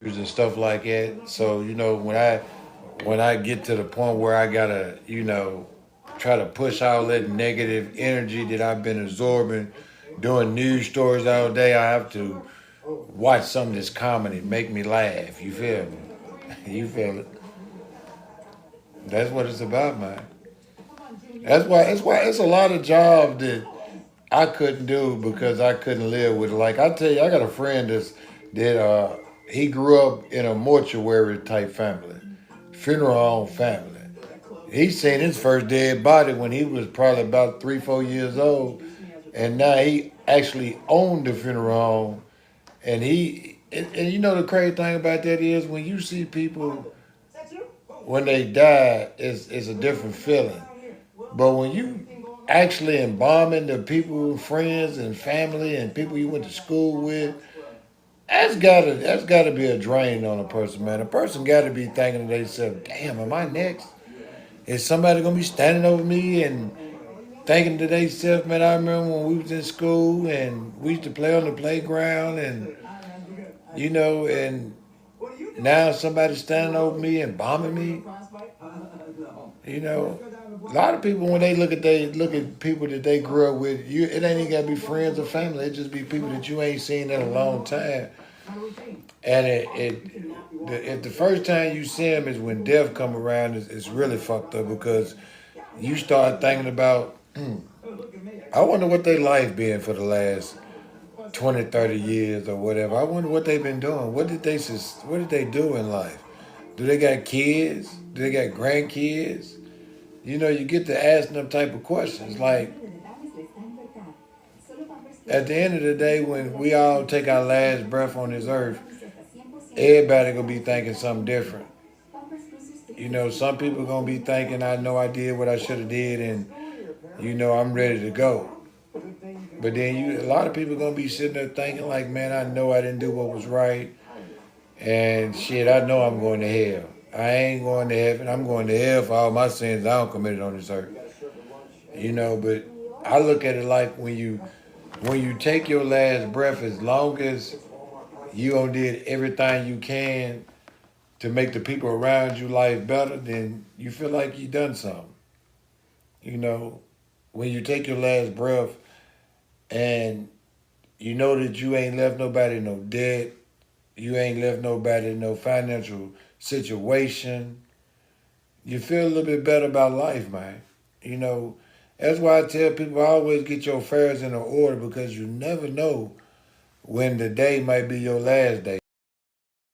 and stuff like that. So when I get to the point where I gotta try to push all that negative energy that I've been absorbing, doing news stories all day, I have to watch some of this comedy, make me laugh. You feel me? You feel it? That's what it's about, man. That's why it's a lot of jobs that I couldn't do because I couldn't live with it. Like I tell you, I got a friend that he grew up in a mortuary type family, funeral home family. He seen his first dead body when he was probably about 3, 4 years old, and now he actually owned the funeral home. And you know the crazy thing about that is when you see people when they die, it's a different feeling. But when you actually embalming the people, friends and family and people you went to school with, that's gotta be a drain on a person, man. A person gotta be thinking to themselves, damn, am I next? Is somebody gonna be standing over me and thinking to themselves, man, I remember when we was in school and we used to play on the playground and now somebody's standing over me and bombing me. You know, a lot of people when they look at people that they grew up with, it ain't even gotta be friends or family. It just be people that you ain't seen in a long time. And if the first time you see them is when death come around, it's really fucked up because you start thinking about, I wonder what their life been for the last 20, 30 years or whatever. I wonder what they've been doing. What did they do in life? Do they got kids? Do they got grandkids? You get to ask them type of questions. Like at the end of the day, when we all take our last breath on this earth, everybody gonna be thinking something different. Some people gonna be thinking, I know I did what I should have did, and I'm ready to go. But then a lot of people gonna be sitting there thinking like, man, I know I didn't do what was right, and shit, I know I'm going to hell. I ain't going to heaven. I'm going to hell for all my sins I don't committed on this earth. But I look at it like when you take your last breath, as long as you done did everything you can to make the people around you life better, then you feel like you done something. You know, when you take your last breath and you know that you ain't left nobody no debt, you ain't left nobody no financial situation, you feel a little bit better about life, man. You know, that's why I tell people always get your affairs in order because you never know when the day might be your last day.